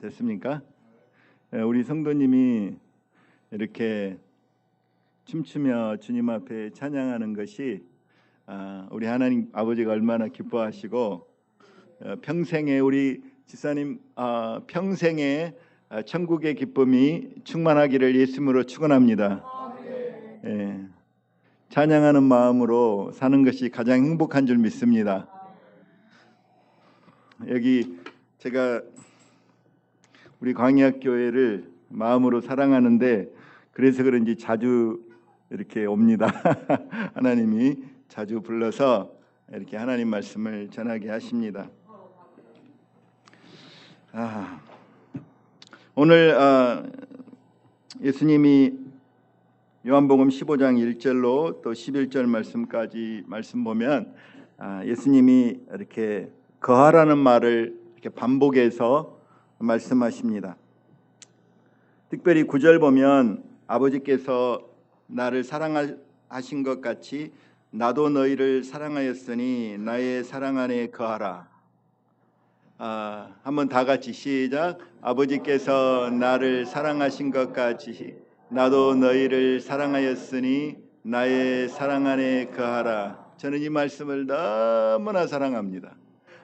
됐습니까? 우리 성도님이 이렇게 춤추며 주님 앞에 찬양하는 것이 우리 하나님 아버지가 얼마나 기뻐하시고 평생에 우리 지사님 평생에 천국의 기쁨이 충만하기를 예수님으로 축원합니다. 찬양하는 마음으로 사는 것이 가장 행복한 줄 믿습니다. 여기 제가 우리 광야교회를 마음으로 사랑하는데 그래서 그런지 자주 이렇게 옵니다. 하나님이 자주 불러서 이렇게 하나님 말씀을 전하게 하십니다. 오늘 예수님이 요한복음 15장 1절로 또 11절 말씀까지 말씀 보면 예수님이 이렇게 거하라는 말을 이렇게 반복해서 말씀하십니다. 특별히 9절 보면 아버지께서 나를 사랑하신 것 같이 나도 너희를 사랑하였으니 나의 사랑 안에 거하라. 한번 다 같이 시작. 아버지께서 나를 사랑하신 것 같이 나도 너희를 사랑하였으니 나의 사랑 안에 거하라. 저는 이 말씀을 너무나 사랑합니다.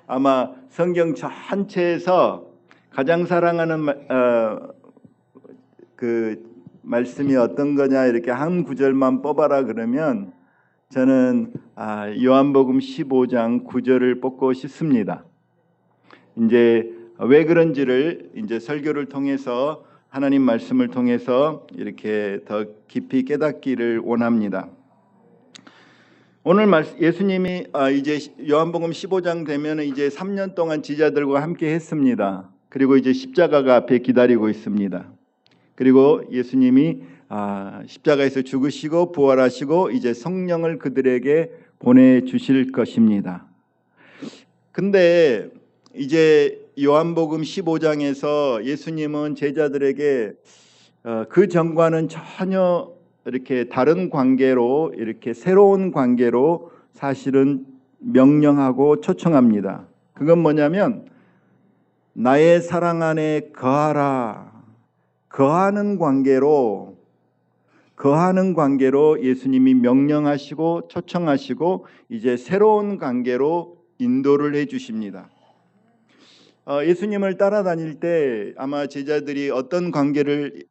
아마 성경 전체에서 가장 사랑하는 그 말씀이 어떤 거냐 이렇게 한 구절만 뽑아라 그러면 저는 요한복음 15장 9절을 뽑고 싶습니다. 이제 왜 그런지를 이제 설교를 통해서 하나님 말씀을 통해서 이렇게 더 깊이 깨닫기를 원합니다. 오늘 예수님이 이제 요한복음 15장 되면 이제 3년 동안 제자들과 함께 했습니다. 그리고 이제 십자가가 앞에 기다리고 있습니다. 그리고 예수님이 십자가에서 죽으시고 부활하시고 이제 성령을 그들에게 보내주실 것입니다. 근데 이제 요한복음 15장에서 예수님은 제자들에게 그 전과는 전혀 이렇게 다른 관계로 이렇게 새로운 관계로 사실은 명령하고 초청합니다. 그건 뭐냐면 나의 사랑 안에 거하라. 거하는 관계로 예수님이 명령하시고 초청하시고 이제 새로운 관계로 인도를 해 주십니다. 예수님을 따라다닐 때 아마 제자들이 어떤 관계를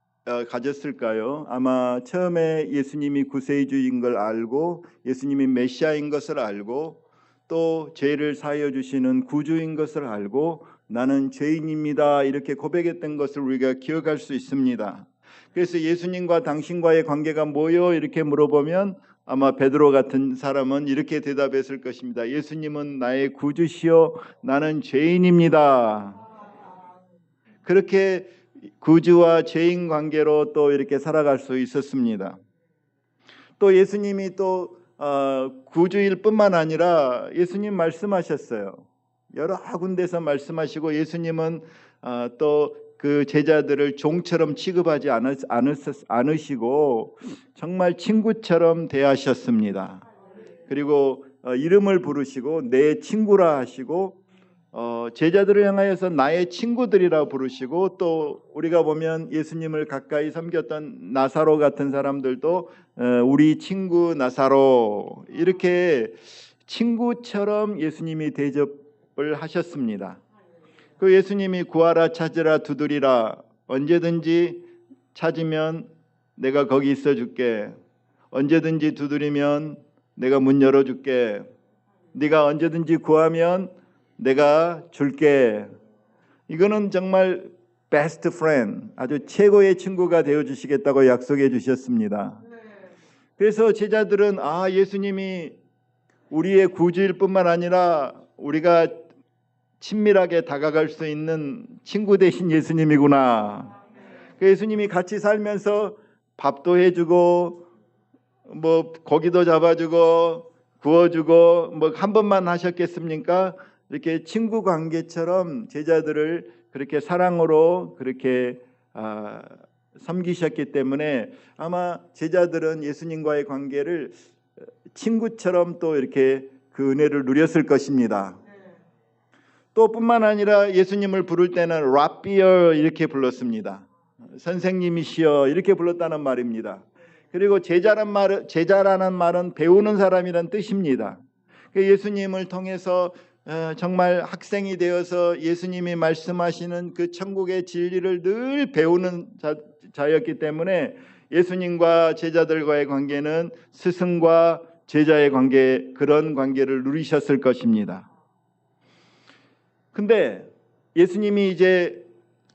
가졌을까요? 아마 처음에 예수님이 구세주인 걸 알고 예수님이 메시아인 것을 알고 또 죄를 사하여 주시는 구주인 것을 알고 나는 죄인입니다 이렇게 고백했던 것을 우리가 기억할 수 있습니다. 그래서 예수님과 당신과의 관계가 뭐요? 이렇게 물어보면 아마 베드로 같은 사람은 이렇게 대답했을 것입니다. 예수님은 나의 구주시요 나는 죄인입니다. 그렇게 구주와 죄인 관계로 또 이렇게 살아갈 수 있었습니다. 또 예수님이 또 구주일 뿐만 아니라 예수님 말씀하셨어요. 여러 군데서 말씀하시고 예수님은 또 그 제자들을 종처럼 취급하지 않으시고 정말 친구처럼 대하셨습니다. 그리고 이름을 부르시고 내 친구라 하시고 제자들을 향하여서 나의 친구들이라 부르시고 또 우리가 보면 예수님을 가까이 섬겼던 나사로 같은 사람들도 우리 친구 나사로 이렇게 친구처럼 예수님이 대접을 하셨습니다. 그 예수님이 구하라 찾으라 두드리라 언제든지 찾으면 내가 거기 있어 줄게. 언제든지 두드리면 내가 문 열어줄게. 네가 언제든지 구하면 내가 줄게. 이거는 정말 베스트 프렌드, 아주 최고의 친구가 되어주시겠다고 약속해 주셨습니다. 그래서 제자들은 예수님이 우리의 구주일 뿐만 아니라 우리가 친밀하게 다가갈 수 있는 친구 되신 예수님이구나. 그 예수님이 같이 살면서 밥도 해주고 뭐 고기도 잡아주고 구워주고 뭐 한 번만 하셨겠습니까? 이렇게 친구 관계처럼 제자들을 그렇게 사랑으로 그렇게 섬기셨기 때문에 아마 제자들은 예수님과의 관계를 친구처럼 또 이렇게 그 은혜를 누렸을 것입니다. 또 뿐만 아니라 예수님을 부를 때는 라비어 이렇게 불렀습니다. 선생님이시여 이렇게 불렀다는 말입니다. 그리고 제자라는 말은 배우는 사람이란 뜻입니다. 예수님을 통해서 정말 학생이 되어서 예수님이 말씀하시는 그 천국의 진리를 늘 배우는 자였기 때문에 예수님과 제자들과의 관계는 스승과 제자의 관계, 그런 관계를 누리셨을 것입니다. 근데 예수님이 이제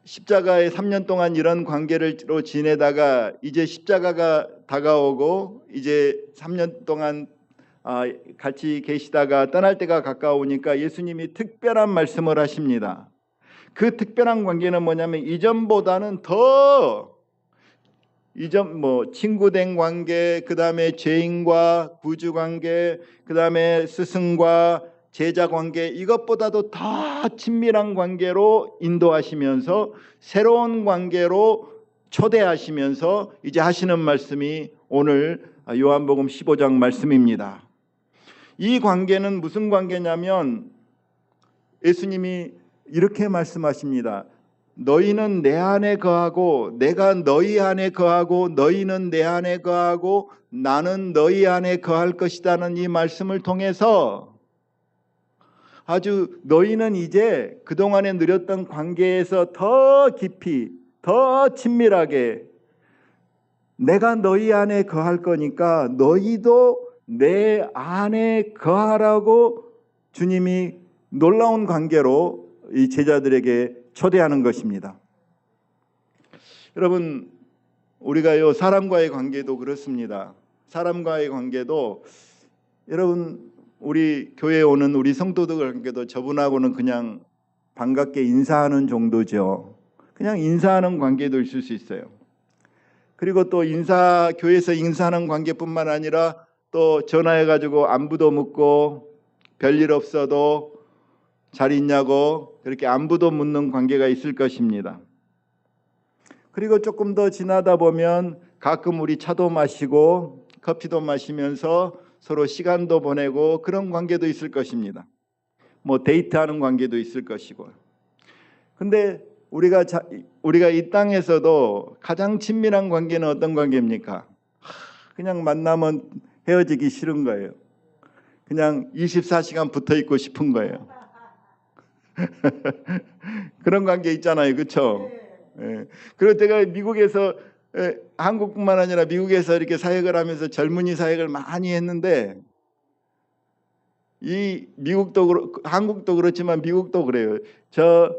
십자가에 3년 동안 이런 관계로 지내다가 이제 십자가가 다가오고 이제 3년 동안 같이 계시다가 떠날 때가 가까우니까 예수님이 특별한 말씀을 하십니다. 그 특별한 관계는 뭐냐면 이전보다는 더 이전 친구된 관계, 그 다음에 죄인과 구주 관계, 그 다음에 스승과 제자 관계, 이것보다도 더 친밀한 관계로 인도하시면서 새로운 관계로 초대하시면서 이제 하시는 말씀이 오늘 요한복음 15장 말씀입니다. 이 관계는 무슨 관계냐면 예수님이 이렇게 말씀하십니다. 너희는 내 안에 거하고 내가 너희 안에 거하고 너희는 내 안에 거하고 나는 너희 안에 거할 것이라는 이 말씀을 통해서 아주 너희는 이제 그동안에 누렸던 관계에서 더 깊이 더 친밀하게 내가 너희 안에 거할 거니까 너희도 내 안에 거하라고 주님이 놀라운 관계로 이 제자들에게 초대하는 것입니다. 여러분, 우리가요 사람과의 관계도 그렇습니다. 사람과의 관계도 여러분 우리 교회에 오는 우리 성도들 관계도 저분하고는 그냥 반갑게 인사하는 정도죠. 그냥 인사하는 관계도 있을 수 있어요. 그리고 또 교회에서 인사하는 관계뿐만 아니라 또 전화해가지고 안부도 묻고 별일 없어도 잘 있냐고 그렇게 안부도 묻는 관계가 있을 것입니다. 그리고 조금 더 지나다 보면 가끔 우리 차도 마시고 커피도 마시면서 서로 시간도 보내고 그런 관계도 있을 것입니다. 데이트하는 관계도 있을 것이고. 근데 우리가 이 땅에서도 가장 친밀한 관계는 어떤 관계입니까? 그냥 만나면 헤어지기 싫은 거예요. 그냥 24시간 붙어 있고 싶은 거예요. 그런 관계 있잖아요, 그렇죠? 예. 그리고 제가 미국에서 한국뿐만 아니라 미국에서 이렇게 사역을 하면서 젊은이 사역을 많이 했는데 이 미국도 한국도 그렇지만 미국도 그래요. 저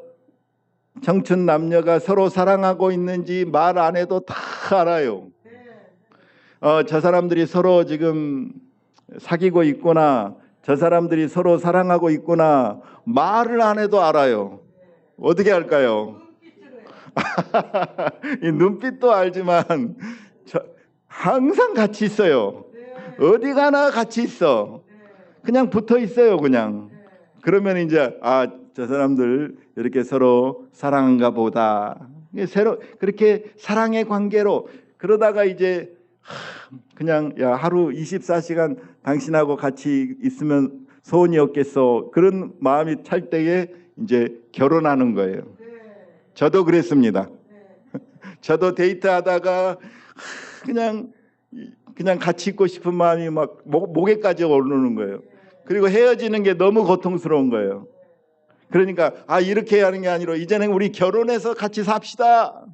청춘 남녀가 서로 사랑하고 있는지 말 안 해도 다 알아요. 저 사람들이 서로 지금 사귀고 있구나, 저 사람들이 서로 사랑하고 있구나, 말을 안 해도 알아요. 어떻게 할까요? 이 눈빛도 알지만 항상 같이 있어요. 어디 가나 같이 있어. 그냥 붙어 있어요. 그냥. 그러면 이제 저 사람들 이렇게 서로 사랑한가 보다. 그렇게 사랑의 관계로 그러다가 이제 그냥 하루 24시간 당신하고 같이 있으면 소원이 없겠어. 그런 마음이 찰 때에 이제 결혼하는 거예요. 저도 그랬습니다. 저도 데이트하다가 그냥 같이 있고 싶은 마음이 막 목에까지 오르는 거예요. 그리고 헤어지는 게 너무 고통스러운 거예요. 그러니까 이렇게 하는 게 아니라 이제는 우리 결혼해서 같이 삽시다.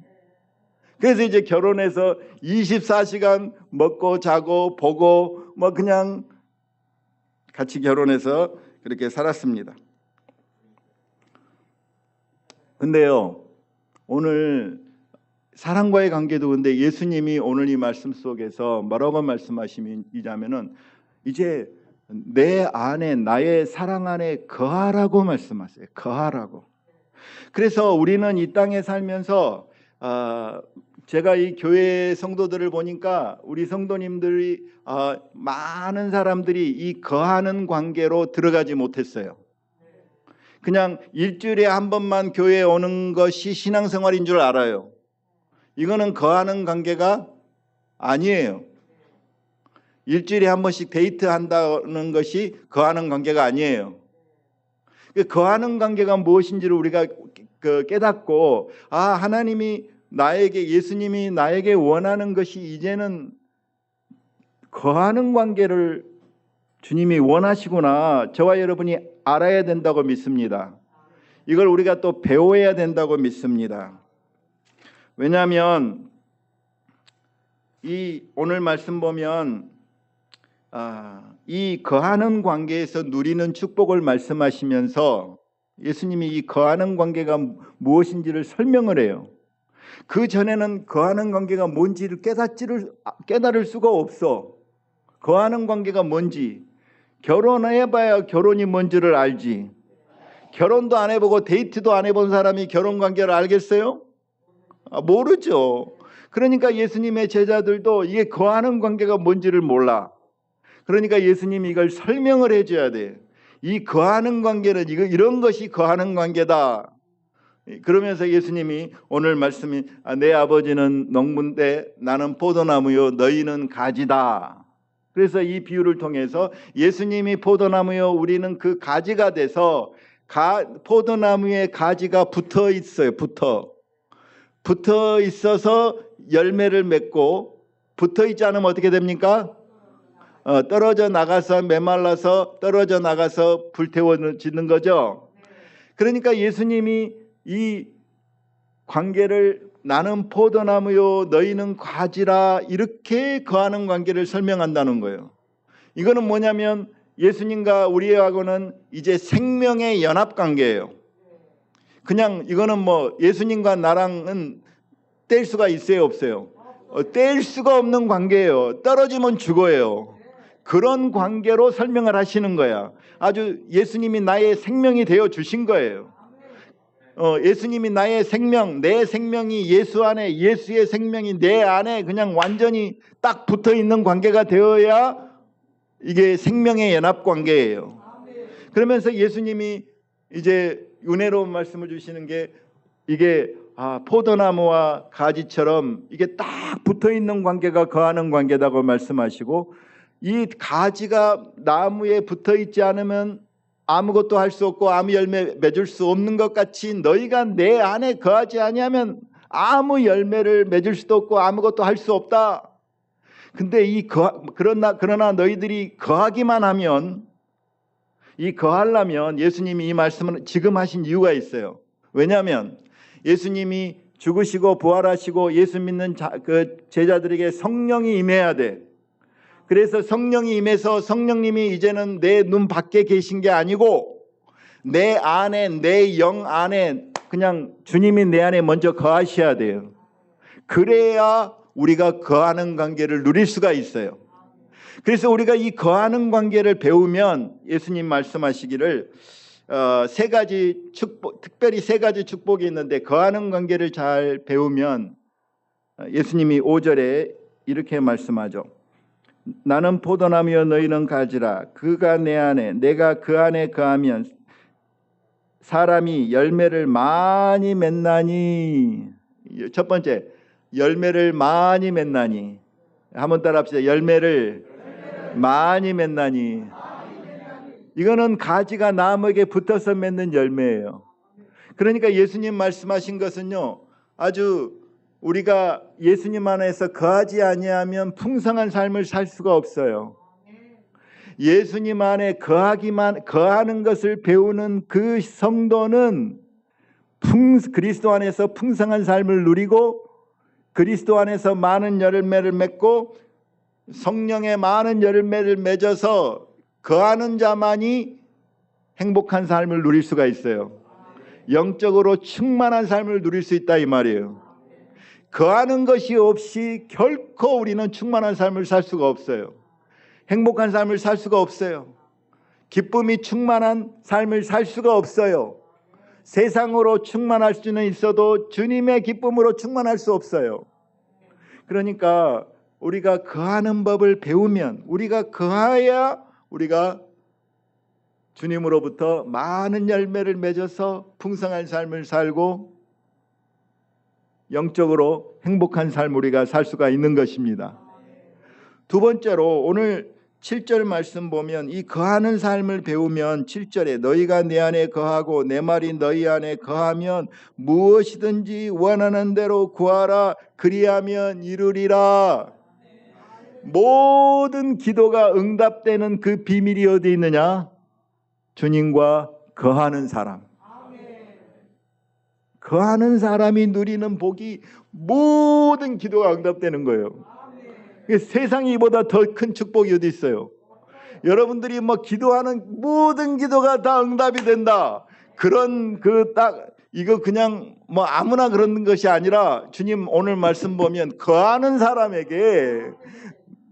그래서 이제 결혼해서 24시간 먹고 자고 보고 그냥 같이 결혼해서 그렇게 살았습니다. 근데요, 오늘 사랑과의 관계도 근데 예수님이 오늘 이 말씀 속에서 뭐라고 말씀하시냐면은 이제 내 안에 나의 사랑 안에 거하라고 말씀하세요. 거하라고. 그래서 우리는 이 땅에 살면서 제가 이 교회 성도들을 보니까 우리 성도님들이 많은 사람들이 이 거하는 관계로 들어가지 못했어요. 그냥 일주일에 한 번만 교회에 오는 것이 신앙생활인 줄 알아요. 이거는 거하는 관계가 아니에요. 일주일에 한 번씩 데이트한다는 것이 거하는 관계가 아니에요. 거하는 관계가 무엇인지를 우리가 깨닫고, 하나님이 나에게, 예수님이 나에게 원하는 것이 이제는 거하는 관계를 주님이 원하시구나, 저와 여러분이 알아야 된다고 믿습니다. 이걸 우리가 또 배워야 된다고 믿습니다. 왜냐하면 이 오늘 말씀 보면 이 거하는 관계에서 누리는 축복을 말씀하시면서 예수님이 이 거하는 관계가 무엇인지를 설명을 해요. 그 전에는 거하는 관계가 뭔지를 깨달을 수가 없어. 거하는 관계가 뭔지, 결혼해봐야 결혼이 뭔지를 알지. 결혼도 안 해보고 데이트도 안 해본 사람이 결혼 관계를 알겠어요? 모르죠. 그러니까 예수님의 제자들도 이게 거하는 관계가 뭔지를 몰라. 그러니까 예수님이 이걸 설명을 해줘야 돼. 이 거하는 관계는 이런 것이 거하는 관계다. 그러면서 예수님이 오늘 말씀이 내 아버지는 농부인데 나는 포도나무요 너희는 가지다. 그래서 이 비유를 통해서 예수님이 포도나무요 우리는 그 가지가 돼서 포도나무에 가지가 붙어 있어요. 붙어 있어서 열매를 맺고, 붙어 있지 않으면 어떻게 됩니까? 떨어져 나가서 메말라서 떨어져 나가서 불태워지는 거죠. 그러니까 예수님이 이 관계를 나는 포도나무요 너희는 가지라 이렇게 거하는 관계를 설명한다는 거예요. 이거는 뭐냐면 예수님과 우리하고는 이제 생명의 연합 관계예요. 그냥 이거는 뭐 예수님과 나랑은 뗄 수가 있어요, 없어요? 뗄 수가 없는 관계예요. 떨어지면 죽어요. 그런 관계로 설명을 하시는 거야. 아주 예수님이 나의 생명이 되어 주신 거예요. 예수님이 나의 생명, 내 생명이 예수 안에, 예수의 생명이 내 안에 그냥 완전히 딱 붙어 있는 관계가 되어야 이게 생명의 연합 관계예요. 그러면서 예수님이 이제 은혜로운 말씀을 주시는 게 이게 포도나무와 가지처럼 이게 딱 붙어 있는 관계가 거하는 관계다고 말씀하시고, 이 가지가 나무에 붙어 있지 않으면 아무것도 할 수 없고 아무 열매 맺을 수 없는 것 같이 너희가 내 안에 거하지 아니하면 아무 열매를 맺을 수도 없고 아무것도 할 수 없다. 근데 그러나 너희들이 거하기만 하면, 이 거하려면 예수님이 이 말씀을 지금 하신 이유가 있어요. 왜냐하면 예수님이 죽으시고 부활하시고 예수 믿는 제자들에게 성령이 임해야 돼. 그래서 성령이 임해서 성령님이 이제는 내 눈 밖에 계신 게 아니고 내 안에, 내 영 안에 그냥 주님이 내 안에 먼저 거하셔야 돼요. 그래야 우리가 거하는 관계를 누릴 수가 있어요. 그래서 우리가 이 거하는 관계를 배우면 예수님 말씀하시기를 세 가지 축복, 특별히 세 가지 축복이 있는데, 거하는 관계를 잘 배우면 예수님이 5절에 이렇게 말씀하죠. 나는 포도나무여 너희는 가지라. 그가 내 안에 내가 그 안에 거하면 사람이 열매를 많이 맺나니. 첫 번째, 열매를 많이 맺나니. 한번 따라합시다. 열매를 많이 맺나니. 이거는 가지가 나무에게 붙어서 맺는 열매예요. 그러니까 예수님 말씀하신 것은요, 아주 우리가 예수님 안에서 거하지 아니하면 풍성한 삶을 살 수가 없어요. 예수님 안에 거하는 것을 배우는 그 성도는 그리스도 안에서 풍성한 삶을 누리고 그리스도 안에서 많은 열매를 맺고 성령의 많은 열매를 맺어서 거하는 자만이 행복한 삶을 누릴 수가 있어요. 영적으로 충만한 삶을 누릴 수 있다 이 말이에요. 거하는 것이 없이 결코 우리는 충만한 삶을 살 수가 없어요. 행복한 삶을 살 수가 없어요. 기쁨이 충만한 삶을 살 수가 없어요. 세상으로 충만할 수는 있어도 주님의 기쁨으로 충만할 수 없어요. 그러니까 우리가 거하는 법을 배우면, 우리가 거해야 우리가 주님으로부터 많은 열매를 맺어서 풍성한 삶을 살고 영적으로 행복한 삶을 우리가 살 수가 있는 것입니다. 두 번째로 오늘 7절 말씀 보면 이 거하는 삶을 배우면 7절에 너희가 내 안에 거하고 내 말이 너희 안에 거하면 무엇이든지 원하는 대로 구하라 그리하면 이루리라. 모든 기도가 응답되는 그 비밀이 어디 있느냐? 주님과 거하는 사람. 거하는 사람이 누리는 복이 모든 기도가 응답되는 거예요. 세상에 이보다 더 큰 축복이 어디 있어요? 여러분들이 뭐 기도하는 모든 기도가 다 응답이 된다. 그런 이거 그냥 뭐 아무나 그런 것이 아니라 주님 오늘 말씀 보면 거하는 사람에게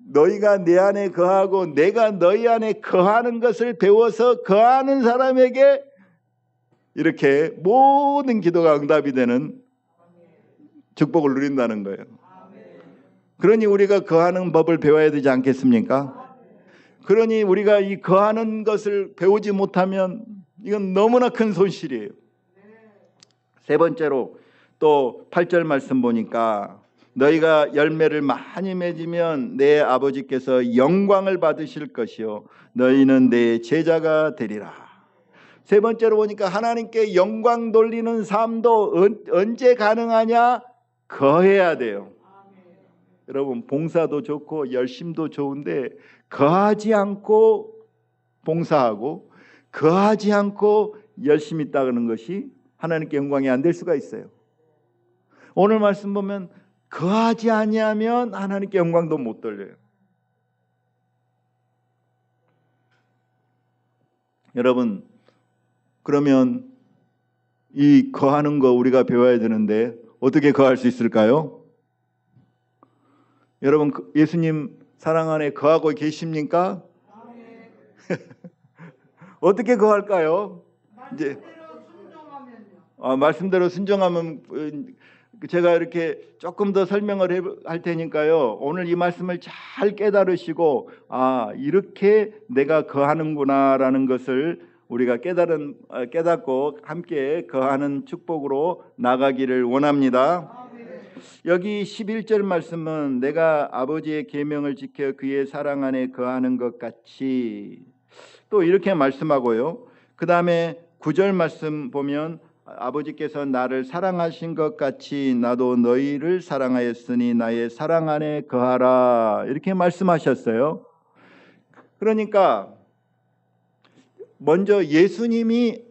너희가 내 안에 거하고 내가 너희 안에 거하는 것을 배워서 거하는 사람에게 이렇게 모든 기도가 응답이 되는 축복을 누린다는 거예요. 그러니 우리가 거하는 법을 배워야 되지 않겠습니까? 그러니 우리가 이 거하는 것을 배우지 못하면 이건 너무나 큰 손실이에요. 세 번째로 또 8절 말씀 보니까 너희가 열매를 많이 맺으면 내 아버지께서 영광을 받으실 것이요 너희는 내 제자가 되리라. 세 번째로 보니까 하나님께 영광 돌리는 삶도 언제 가능하냐? 거해야 돼요. 여러분 봉사도 좋고 열심도 좋은데 거하지 않고 봉사하고 거하지 않고 열심히 있다는 것이 하나님께 영광이 안 될 수가 있어요. 오늘 말씀 보면 거하지 아니하면 하나님께 영광도 못 돌려요. 여러분 그러면 이 거하는 거 우리가 배워야 되는데 어떻게 거할 수 있을까요? 여러분 예수님 사랑 안에 거하고 계십니까? 어떻게 거할까요? 이제 말씀대로 순종하면 제가 이렇게 조금 더 설명을 할 테니까요. 오늘 이 말씀을 잘 깨달으시고 이렇게 내가 거하는구나라는 것을 우리가 깨닫고 함께 거하는 축복으로 나가기를 원합니다. 여기 11절 말씀은 내가 아버지의 계명을 지켜 그의 사랑 안에 거하는 것 같이 또 이렇게 말씀하고요. 그 다음에 9절 말씀 보면 아버지께서 나를 사랑하신 것 같이 나도 너희를 사랑하였으니 나의 사랑 안에 거하라 이렇게 말씀하셨어요. 그러니까 먼저 예수님이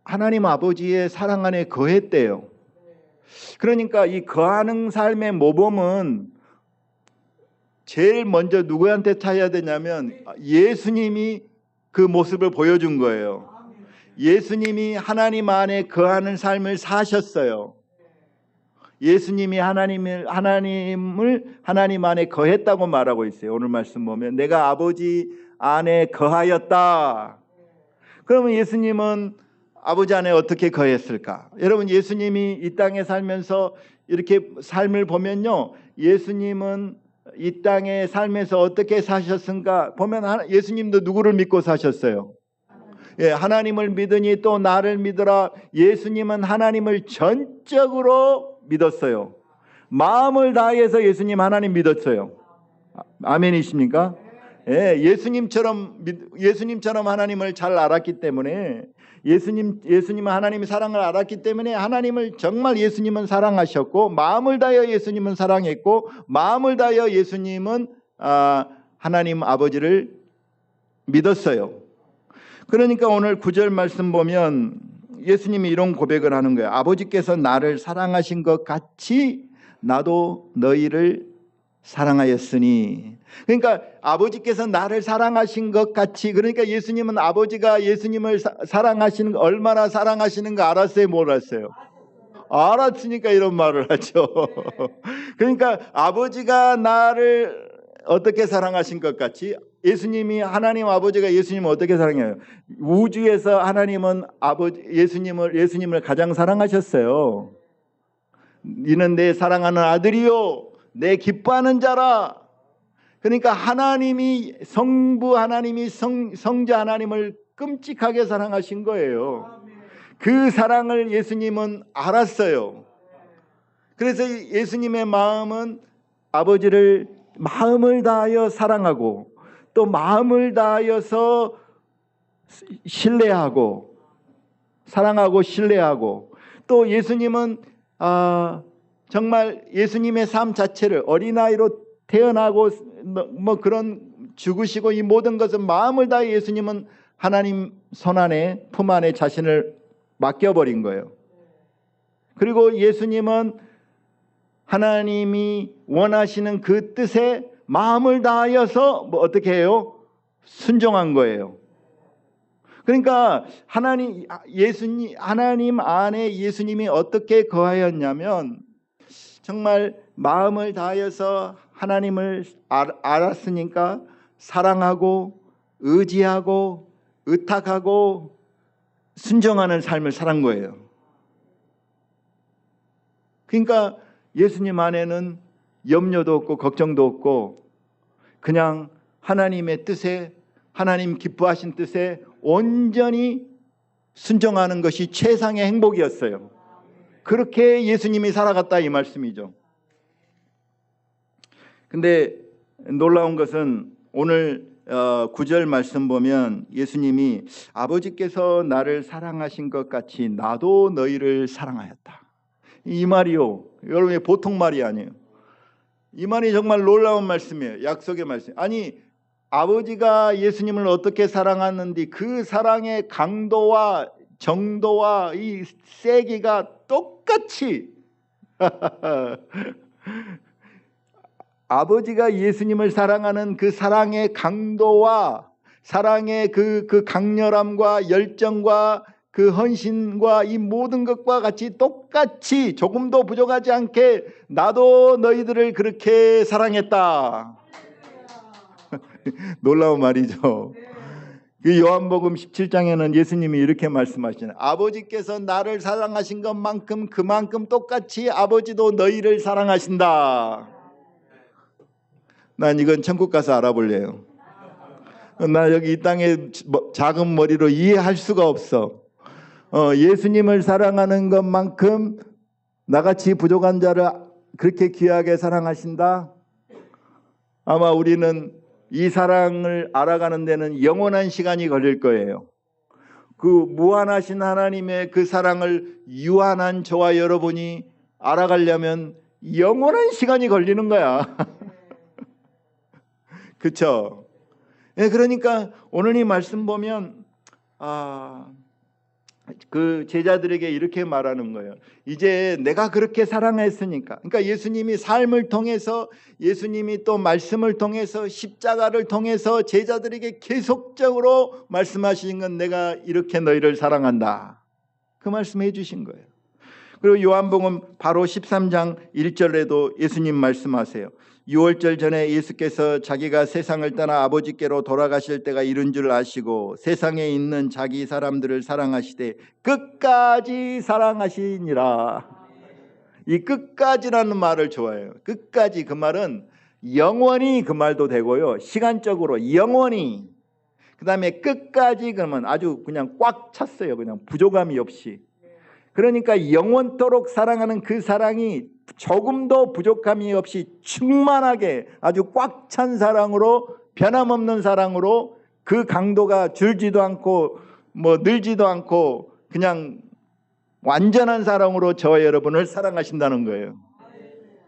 하나님 아버지의 사랑 안에 거했대요. 그러니까 이 거하는 삶의 모범은 제일 먼저 누구한테 타야 되냐면 예수님이 그 모습을 보여준 거예요. 예수님이 하나님 안에 거하는 삶을 사셨어요. 예수님이 하나님 안에 거했다고 말하고 있어요. 오늘 말씀 보면 내가 아버지 안에 거하였다. 그러면 예수님은 아버지 안에 어떻게 거했을까? 여러분 예수님이 이 땅에 살면서 이렇게 삶을 보면요. 예수님은 이 땅의 삶에서 어떻게 사셨은가 보면 예수님도 누구를 믿고 사셨어요? 하나님을 믿으니 또 나를 믿으라. 예수님은 하나님을 전적으로 믿었어요. 마음을 다해서 예수님 하나님 믿었어요. 아멘이십니까? 예수님처럼 하나님을 잘 알았기 때문에 예수님은 하나님의 사랑을 알았기 때문에 하나님을 정말 예수님은 사랑하셨고 마음을 다하여 예수님은 사랑했고 마음을 다하여 예수님은 하나님 아버지를 믿었어요. 그러니까 오늘 9절 말씀 보면 예수님이 이런 고백을 하는 거예요. 아버지께서 나를 사랑하신 것 같이 나도 너희를 사랑하였으니. 그러니까 아버지께서 나를 사랑하신 것 같이, 그러니까 예수님은 아버지가 예수님을 사랑하시는 얼마나 사랑하시는가 알았어요, 몰랐어요? 알았으니까 이런 말을 하죠. 그러니까 아버지가 나를 어떻게 사랑하신 것 같이 예수님이 하나님 아버지가 예수님을 어떻게 사랑해요? 우주에서 하나님은 예수님을 가장 사랑하셨어요. 이는 내 사랑하는 아들이요 내 기뻐하는 자라. 그러니까 하나님이 성부 하나님이 성자 하나님을 끔찍하게 사랑하신 거예요. 그 사랑을 예수님은 알았어요. 그래서 예수님의 마음은 아버지를 마음을 다하여 사랑하고 또 마음을 다하여서 신뢰하고 사랑하고 신뢰하고 또 예수님은 정말 예수님의 삶 자체를 어린아이로 태어나고 뭐 그런 죽으시고 이 모든 것은 마음을 다해 예수님은 하나님 손안에 품 안에 자신을 맡겨버린 거예요. 그리고 예수님은 하나님이 원하시는 그 뜻에 마음을 다하여서 뭐 어떻게 해요? 순종한 거예요. 그러니까 하나님 안에 예수님이 어떻게 거하였냐면 정말 마음을 다하여서 하나님을 알았으니까 사랑하고 의지하고 의탁하고 순종하는 삶을 살은 거예요. 그러니까 예수님 안에는 염려도 없고 걱정도 없고 그냥 하나님의 뜻에 하나님 기뻐하신 뜻에 온전히 순종하는 것이 최상의 행복이었어요. 그렇게 예수님이 살아갔다 이 말씀이죠. 근데 놀라운 것은 오늘 9절 말씀 보면 예수님이 아버지께서 나를 사랑하신 것 같이 나도 너희를 사랑하였다. 이 말이요, 여러분의 보통 말이 아니에요. 이 말이 정말 놀라운 말씀이에요. 약속의 말씀. 아니 아버지가 예수님을 어떻게 사랑하는지 그 사랑의 강도와 정도와 이 세기가 똑같이 아버지가 예수님을 사랑하는 그 사랑의 강도와 사랑의 그 강렬함과 열정과 그 헌신과 이 모든 것과 같이 똑같이 조금도 부족하지 않게 나도 너희들을 그렇게 사랑했다. 놀라운 말이죠. 그 요한복음 17장에는 예수님이 이렇게 말씀하시잖아요. 아버지께서 나를 사랑하신 것만큼 그만큼 똑같이 아버지도 너희를 사랑하신다. 난 이건 천국 가서 알아볼래요. 나 여기 이 땅에 작은 머리로 이해할 수가 없어. 예수님을 사랑하는 것만큼 나같이 부족한 자를 그렇게 귀하게 사랑하신다. 아마 우리는 이 사랑을 알아가는 데는 영원한 시간이 걸릴 거예요. 그 무한하신 하나님의 그 사랑을 유한한 저와 여러분이 알아가려면 영원한 시간이 걸리는 거야. 그렇죠? 네, 그러니까 오늘 이 말씀 보면 그 제자들에게 이렇게 말하는 거예요. 이제 내가 그렇게 사랑했으니까. 그러니까 예수님이 삶을 통해서 예수님이 또 말씀을 통해서 십자가를 통해서 제자들에게 계속적으로 말씀하신 건 내가 이렇게 너희를 사랑한다. 그 말씀해 주신 거예요. 그리고 요한복음 바로 13장 1절에도 예수님 말씀하세요. 6월절 전에 예수께서 자기가 세상을 떠나 아버지께로 돌아가실 때가 이른 줄 아시고 세상에 있는 자기 사람들을 사랑하시되 끝까지 사랑하시니라. 이 끝까지라는 말을 좋아해요. 끝까지, 그 말은 영원히 그 말도 되고요. 시간적으로 영원히. 그 다음에 끝까지 그러면 아주 그냥 꽉 찼어요. 그냥 부족함이 없이. 그러니까 영원토록 사랑하는 그 사랑이 조금도 부족함이 없이 충만하게 아주 꽉 찬 사랑으로, 변함없는 사랑으로, 그 강도가 줄지도 않고 뭐 늘지도 않고 그냥 완전한 사랑으로 저와 여러분을 사랑하신다는 거예요.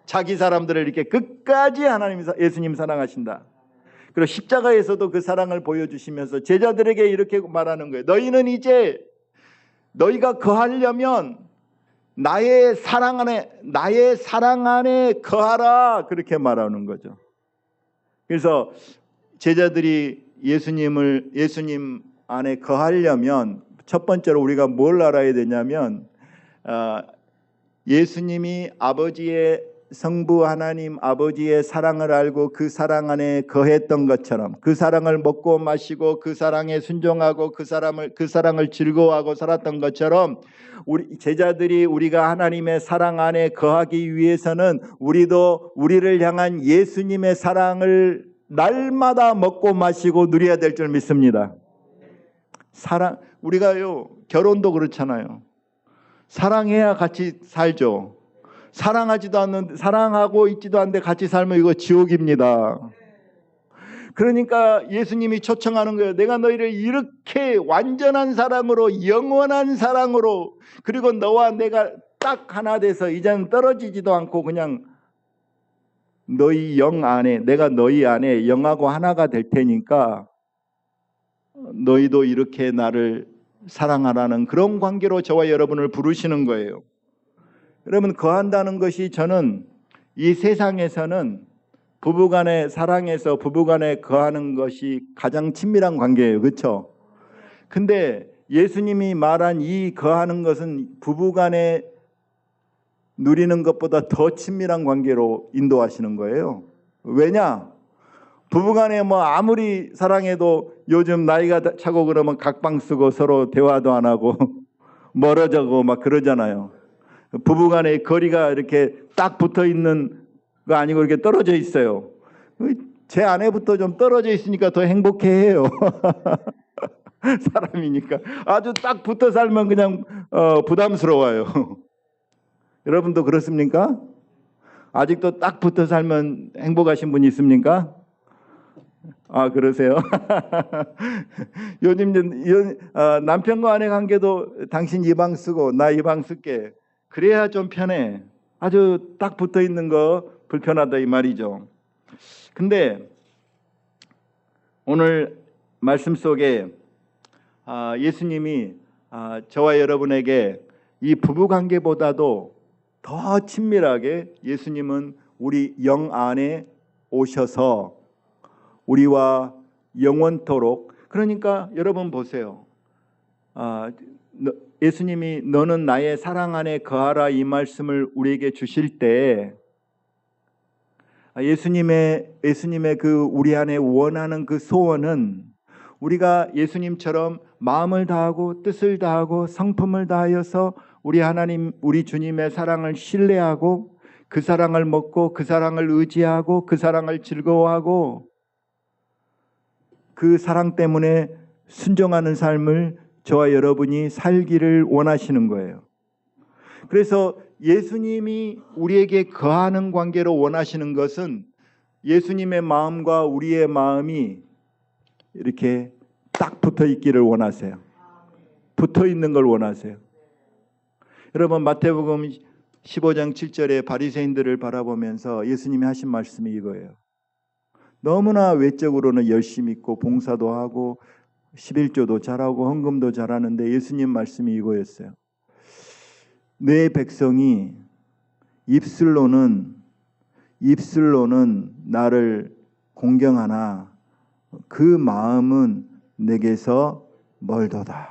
자기 사람들을 이렇게 끝까지 하나님, 예수님 사랑하신다. 그리고 십자가에서도 그 사랑을 보여주시면서 제자들에게 이렇게 말하는 거예요. 너희는 이제 너희가 거하려면 나의 사랑 안에 거하라. 그렇게 말하는 거죠. 그래서 제자들이 예수님 안에 거하려면 첫 번째로 우리가 뭘 알아야 되냐면 예수님이 아버지의 성부 하나님 아버지의 사랑을 알고 그 사랑 안에 거했던 것처럼, 그 사랑을 먹고 마시고 그 사랑에 순종하고 그 사랑을 즐거워하고 살았던 것처럼, 우리 제자들이 우리가 하나님의 사랑 안에 거하기 위해서는 우리도 우리를 향한 예수님의 사랑을 날마다 먹고 마시고 누려야 될 줄 믿습니다. 우리가요, 결혼도 그렇잖아요. 사랑해야 같이 살죠. 사랑하고 있지도 않는데 같이 살면 이거 지옥입니다. 그러니까 예수님이 초청하는 거예요. 내가 너희를 이렇게 완전한 사랑으로, 영원한 사랑으로, 그리고 너와 내가 딱 하나 돼서 이제는 떨어지지도 않고 그냥 너희 영 안에, 내가 너희 안에 영하고 하나가 될 테니까 너희도 이렇게 나를 사랑하라는 그런 관계로 저와 여러분을 부르시는 거예요. 여러분, 거한다는 것이 저는 이 세상에서는 부부간의 사랑에서 부부간에 거하는 것이 가장 친밀한 관계예요. 그렇죠? 근데 예수님이 말한 이 거하는 것은 부부간에 누리는 것보다 더 친밀한 관계로 인도하시는 거예요. 왜냐? 부부간에 뭐 아무리 사랑해도 요즘 나이가 차고 그러면 각방 쓰고 서로 대화도 안 하고 멀어져고 막 그러잖아요. 부부간의 거리가 이렇게 딱 붙어 있는 거 아니고 이렇게 떨어져 있어요. 제 아내부터 좀 떨어져 있으니까 더 행복해해요. 사람이니까 아주 딱 붙어 살면 그냥 부담스러워요. 여러분도 그렇습니까? 아직도 딱 붙어 살면 행복하신 분이 있습니까? 아, 그러세요? 요즘 남편과 아내 관계도 당신 이 방 쓰고 나 이 방 쓸게. 그래야 좀 편해. 아주 딱 붙어 있는 거 불편하다 이 말이죠. 근데 오늘 말씀 속에 예수님이 저와 여러분에게 이 부부 관계보다도 더 친밀하게 예수님은 우리 영 안에 오셔서 우리와 영원토록, 그러니까 여러분 보세요. 예수님이 너는 나의 사랑 안에 거하라 이 말씀을 우리에게 주실 때 예수님의 그 우리 안에 원하는 그 소원은 우리가 예수님처럼 마음을 다하고 뜻을 다하고 성품을 다하여서 우리 하나님, 우리 주님의 사랑을 신뢰하고 그 사랑을 먹고 그 사랑을 의지하고 그 사랑을 즐거워하고 그 사랑 때문에 순종하는 삶을 저와 여러분이 살기를 원하시는 거예요. 그래서 예수님이 우리에게 거하는 관계로 원하시는 것은 예수님의 마음과 우리의 마음이 이렇게 딱 붙어 있기를 원하세요. 붙어 있는 걸 원하세요. 여러분, 마태복음 15장 7절에 바리새인들을 바라보면서 예수님이 하신 말씀이 이거예요. 너무나 외적으로는 열심히 있고 봉사도 하고 11조도 잘하고 헌금도 잘하는데 예수님 말씀이 이거였어요. 내 백성이 입술로는 나를 공경하나 그 마음은 내게서 멀도다.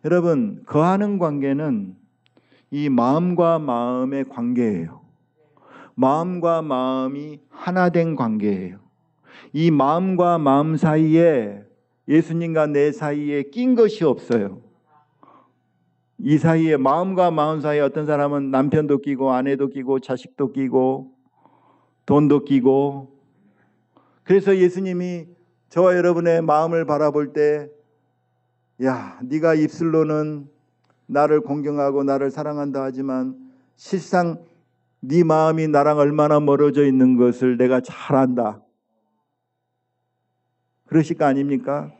여러분, 거하는 관계는 이 마음과 마음의 관계예요. 마음과 마음이 하나 된 관계예요. 이 마음과 마음 사이에, 예수님과 내 사이에 낀 것이 없어요. 이 사이에, 마음과 마음 사이에 어떤 사람은 남편도 끼고 아내도 끼고 자식도 끼고 돈도 끼고, 그래서 예수님이 저와 여러분의 마음을 바라볼 때, 야, 네가 입술로는 나를 공경하고 나를 사랑한다 하지만 실상 네 마음이 나랑 얼마나 멀어져 있는 것을 내가 잘 안다. 그러실 거 아닙니까?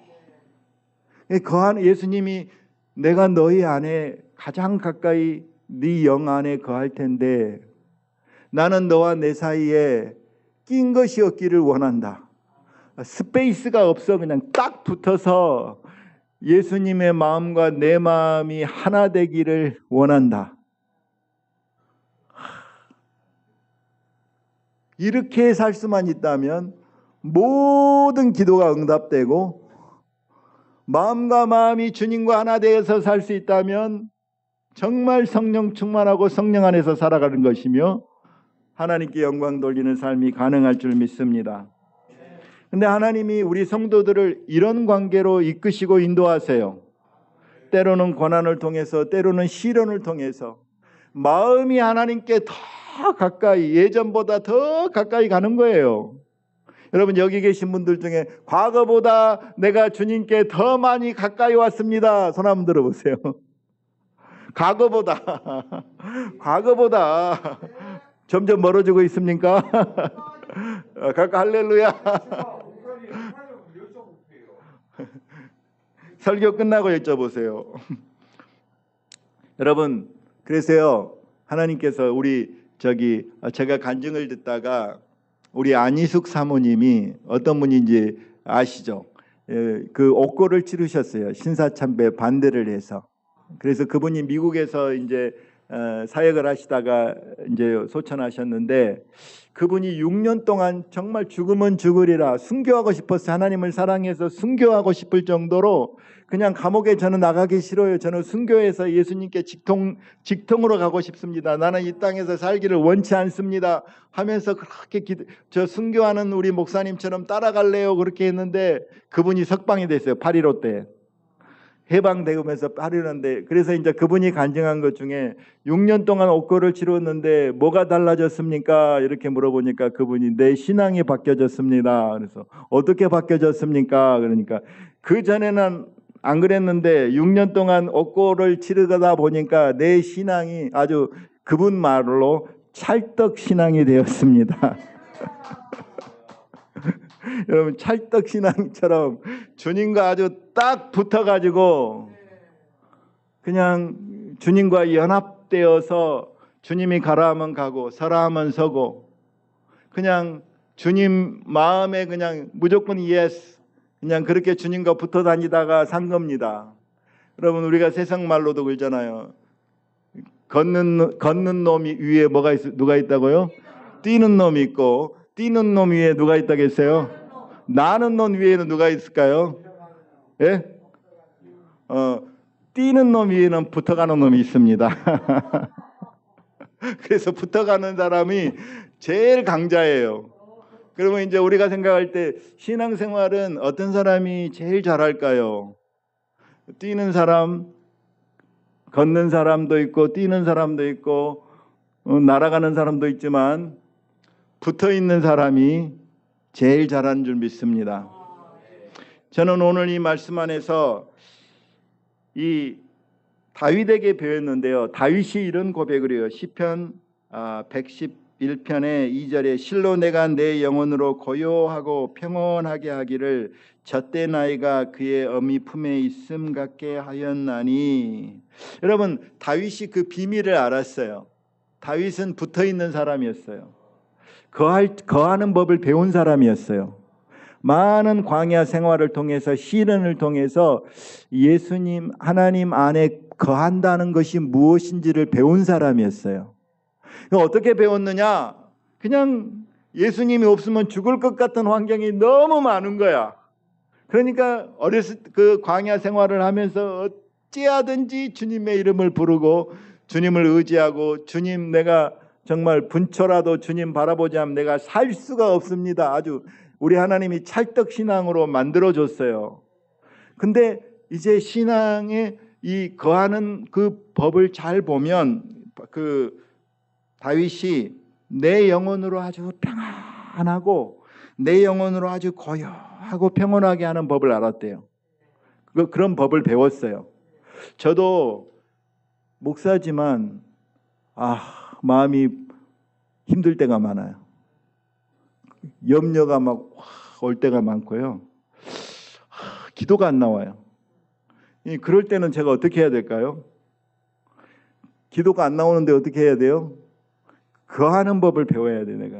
거하는 예수님이 내가 너희 안에 가장 가까이 네 영 안에 거할 텐데 나는 너와 내 사이에 낀 것이 없기를 원한다. 스페이스가 없어. 그냥 딱 붙어서 예수님의 마음과 내 마음이 하나 되기를 원한다. 이렇게 살 수만 있다면 모든 기도가 응답되고, 마음과 마음이 주님과 하나 되어서 살 수 있다면 정말 성령 충만하고 성령 안에서 살아가는 것이며 하나님께 영광 돌리는 삶이 가능할 줄 믿습니다. 근데 하나님이 우리 성도들을 이런 관계로 이끄시고 인도하세요. 때로는 고난을 통해서, 때로는 시련을 통해서 마음이 하나님께 더 가까이, 예전보다 더 가까이 가는 거예요. 여러분, 여기 계신 분들 중에 과거보다 내가 주님께 더 많이 가까이 왔습니다. 손 한번 들어보세요. 과거보다 점점 멀어지고 있습니까? 갈까? 할렐루야. 설교 끝나고 여쭤보세요. 여러분, 그래서요, 하나님께서 제가 간증을 듣다가 우리 안희숙 사모님이 어떤 분인지 아시죠? 그 옥고를 치르셨어요. 신사참배 반대를 해서. 그래서 그분이 미국에서 이제 사역을 하시다가 이제 소천하셨는데, 그분이 6년 동안 정말 죽으면 죽으리라 순교하고 싶었어요. 하나님을 사랑해서 순교하고 싶을 정도로 그냥 감옥에 저는 나가기 싫어요. 저는 순교해서 예수님께 직통으로 가고 싶습니다. 나는 이 땅에서 살기를 원치 않습니다 하면서 그렇게 저 순교하는 우리 목사님처럼 따라갈래요 그렇게 했는데, 그분이 석방이 됐어요. 8.15 때 해방되면서 8.15인데, 그래서 이제 그분이 간증한 것 중에 6년 동안 옥고를 치렀는데 뭐가 달라졌습니까? 이렇게 물어보니까 그분이 내 신앙이 바뀌어졌습니다. 그래서 어떻게 바뀌어졌습니까? 그러니까 그 전에는 안 그랬는데 6년 동안 옥고를 치르다 보니까 내 신앙이 아주, 그분 말로 찰떡 신앙이 되었습니다. 여러분, 찰떡 신앙처럼 주님과 아주 딱 붙어가지고 그냥 주님과 연합되어서 주님이 가라 하면 가고 서라 하면 서고, 그냥 주님 마음에 그냥 무조건 예스, 그냥 그렇게 주님과 붙어 다니다가 산 겁니다. 여러분, 우리가 세상 말로도 그러잖아요. 걷는 놈이 위에 누가 있다고요? 뛰는 놈이 있고, 뛰는 놈 위에 누가 있다겠어요? 나는 놈 위에는 누가 있을까요? 예? 뛰는 놈 위에는 붙어가는 놈이 있습니다. 그래서 붙어가는 사람이 제일 강자예요. 그러면 이제 우리가 생각할 때 신앙생활은 어떤 사람이 제일 잘할까요? 뛰는 사람, 걷는 사람도 있고 뛰는 사람도 있고 날아가는 사람도 있지만 붙어있는 사람이 제일 잘하는 줄 믿습니다. 저는 오늘 이 말씀 안에서 이 다윗에게 배웠는데요. 다윗이 이런 고백을 해요. 시편 111편의 2절에 실로 내가 내 영혼으로 고요하고 평온하게 하기를 젖된 아이가 그의 어미 품에 있음 같게 하였나니. 여러분, 다윗이 그 비밀을 알았어요. 다윗은 붙어있는 사람이었어요. 거하는 법을 배운 사람이었어요. 많은 광야 생활을 통해서, 시련을 통해서 예수님, 하나님 안에 거한다는 것이 무엇인지를 배운 사람이었어요. 어떻게 배웠느냐? 그냥 예수님이 없으면 죽을 것 같은 환경이 너무 많은 거야. 그러니까 그 광야 생활을 하면서 어찌하든지 주님의 이름을 부르고 주님을 의지하고, 주님, 내가 정말 분초라도 주님 바라보지 않으면 내가 살 수가 없습니다. 아주 우리 하나님이 찰떡신앙으로 만들어줬어요. 근데 이제 신앙에 이 거하는 그 법을 잘 보면 그 다윗이 내 영혼으로 아주 평안하고 내 영혼으로 아주 고요하고 평온하게 하는 법을 알았대요. 그런 법을 배웠어요. 저도 목사지만 마음이 힘들 때가 많아요. 염려가 막 올 때가 많고요. 기도가 안 나와요. 그럴 때는 제가 어떻게 해야 될까요? 기도가 안 나오는데 어떻게 해야 돼요? 거하는 법을 배워야 돼, 내가.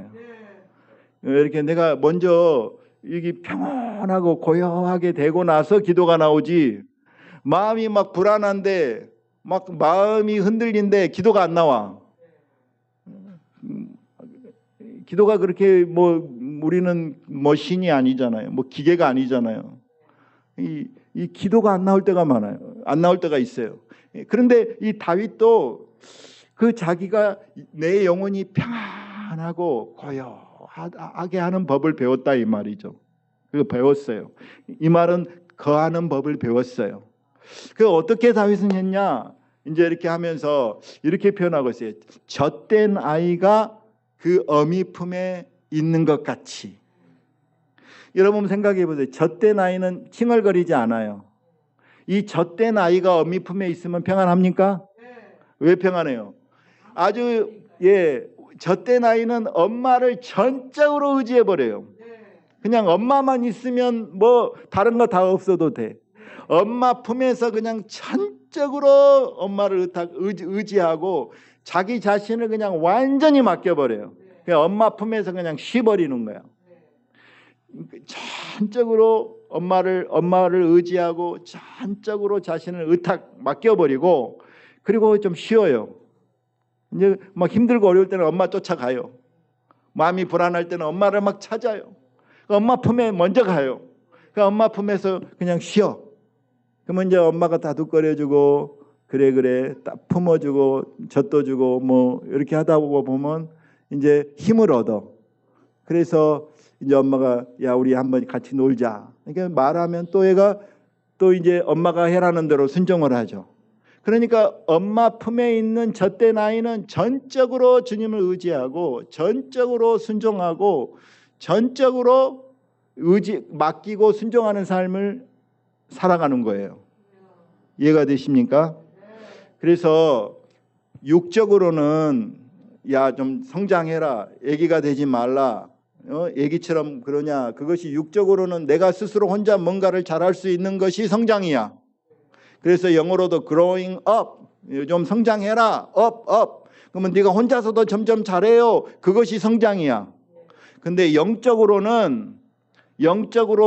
이렇게 내가 먼저 이게 평온하고 고요하게 되고 나서 기도가 나오지, 마음이 막 불안한데, 막 마음이 흔들린데 기도가 안 나와. 기도가 그렇게 우리는 신이 아니잖아요. 기계가 아니잖아요. 이 기도가 안 나올 때가 많아요. 안 나올 때가 있어요. 그런데 이 다윗도 그 자기가 내 영혼이 평안하고 고요하게 하는 법을 배웠다 이 말이죠. 그거 배웠어요. 이 말은 거하는 법을 배웠어요. 그 어떻게 다윗은 했냐? 이제 이렇게 하면서 이렇게 표현하고 있어요. 젖된 아이가 그 어미 품에 있는 것 같이. 여러분 생각해 보세요. 젖된 아이는 칭얼거리지 않아요. 이 젖된 아이가 어미 품에 있으면 평안합니까? 왜 평안해요? 아주 저때 나이는 엄마를 전적으로 의지해 버려요. 그냥 엄마만 있으면 뭐 다른 거 다 없어도 돼. 엄마 품에서 그냥 전적으로 엄마를 의지하고 자기 자신을 그냥 완전히 맡겨버려요. 그냥 엄마 품에서 그냥 쉬버리는 거야. 전적으로 엄마를 의지하고 전적으로 자신을 맡겨버리고, 그리고 좀 쉬어요. 이제 막 힘들고 어려울 때는 엄마 쫓아가요. 마음이 불안할 때는 엄마를 막 찾아요. 엄마 품에 먼저 가요. 그 엄마 품에서 그냥 쉬어. 그러면 이제 엄마가 다독거려주고 그래 딱 품어주고 젖도 주고 뭐 이렇게 하다 보면 이제 힘을 얻어. 그래서 이제 엄마가 야 우리 한번 같이 놀자. 이렇게 말하면 또 얘가 또 이제 엄마가 해라는 대로 순종을 하죠. 그러니까 엄마 품에 있는 저때 나이는 전적으로 주님을 의지하고 전적으로 순종하고 전적으로 맡기고 순종하는 삶을 살아가는 거예요. 이해가 되십니까? 그래서 육적으로는 야 좀 성장해라, 애기가 되지 말라, 애기처럼 그러냐, 그것이 육적으로는 내가 스스로 혼자 뭔가를 잘할 수 있는 것이 성장이야. 그래서 영어로도 growing up, 좀 성장해라, up. 그러면 네가 혼자서도 점점 잘해요. 그것이 성장이야. 근데 영적으로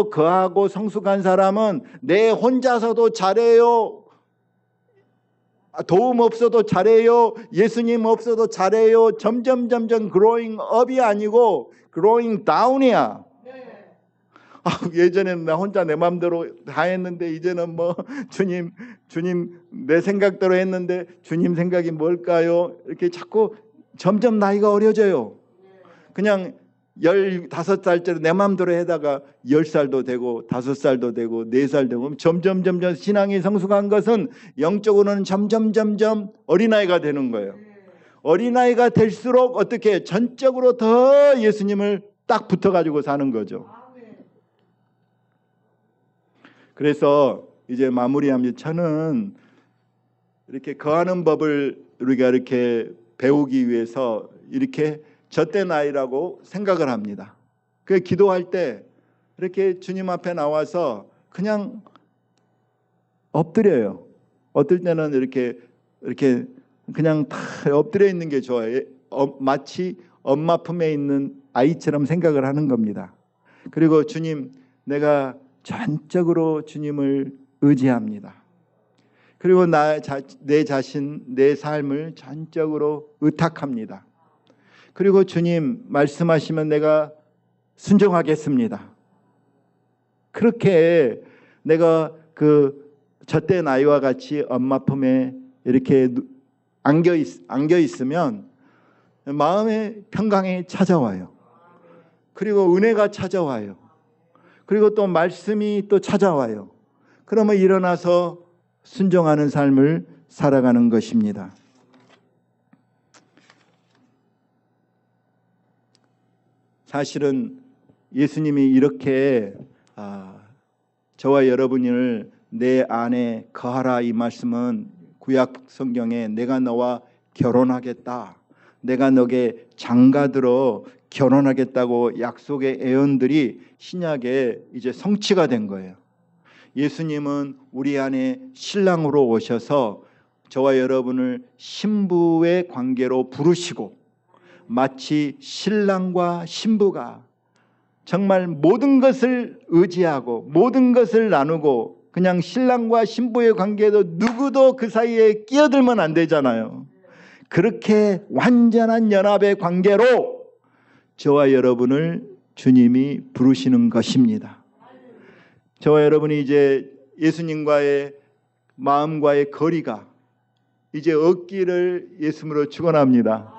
거하고 성숙한 사람은 내 혼자서도 잘해요. 도움 없어도 잘해요. 예수님 없어도 잘해요. 점점 growing up이 아니고 growing down이야. 예전에는 나 혼자 내 마음대로 다 했는데 이제는 뭐 주님 내 생각대로 했는데 주님 생각이 뭘까요? 이렇게 자꾸 점점 나이가 어려져요. 그냥 15살짜리 내 마음대로 하다가 10살도 되고 5살도 되고 4살 되고 점점 신앙이 성숙한 것은 영적으로는 점점 어린아이가 되는 거예요. 어린아이가 될수록 어떻게 전적으로 더 예수님을 딱 붙어가지고 사는 거죠. 그래서 이제 마무리합니다. 저는 이렇게 거하는 법을 우리가 이렇게 배우기 위해서 이렇게 저때 나이라고 생각을 합니다. 그 기도할 때 이렇게 주님 앞에 나와서 그냥 엎드려요. 어떨 때는 이렇게 그냥 다 엎드려 있는 게 좋아요. 마치 엄마 품에 있는 아이처럼 생각을 하는 겁니다. 그리고 주님, 내가 전적으로 주님을 의지합니다. 그리고 내 자신, 내 삶을 전적으로 의탁합니다. 그리고 주님 말씀하시면 내가 순종하겠습니다. 그렇게 내가 그 저때 나이와 같이 엄마 품에 이렇게 안겨 있으면 마음의 평강이 찾아와요. 그리고 은혜가 찾아와요. 그리고 또 말씀이 또 찾아와요. 그러면 일어나서 순종하는 삶을 살아가는 것입니다. 사실은 예수님이 이렇게 저와 여러분을 내 안에 거하라 이 말씀은 구약 성경에 내가 너와 결혼하겠다, 내가 너에게 장가들어 결혼하겠다고 약속의 예언들이 신약에 이제 성취가 된 거예요. 예수님은 우리 안에 신랑으로 오셔서 저와 여러분을 신부의 관계로 부르시고 마치 신랑과 신부가 정말 모든 것을 의지하고 모든 것을 나누고 그냥 신랑과 신부의 관계도 누구도 그 사이에 끼어들면 안 되잖아요. 그렇게 완전한 연합의 관계로 저와 여러분을 주님이 부르시는 것입니다. 저와 여러분이 이제 예수님과의 마음과의 거리가 이제 없기를 예수님으로 축원합니다.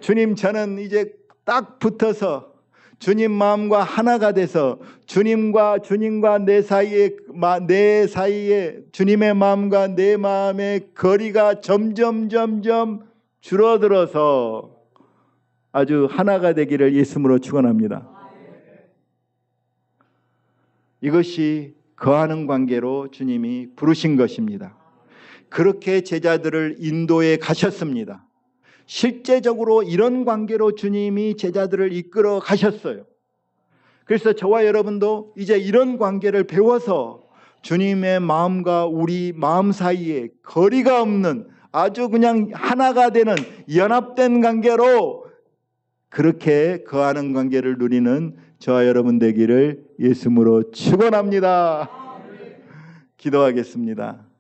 주님, 저는 이제 딱 붙어서 주님 마음과 하나가 돼서 주님과 내 사이에 주님의 마음과 내 마음의 거리가 점점 줄어들어서 아주 하나가 되기를 예수님으로 축원합니다. 이것이 거하는 관계로 주님이 부르신 것입니다. 그렇게 제자들을 인도에 가셨습니다. 실제적으로 이런 관계로 주님이 제자들을 이끌어 가셨어요. 그래서 저와 여러분도 이제 이런 관계를 배워서 주님의 마음과 우리 마음 사이에 거리가 없는 아주 그냥 하나가 되는 연합된 관계로 그렇게 거하는 관계를 누리는 저와 여러분 되기를 예수님으로 축원합니다. 기도하겠습니다.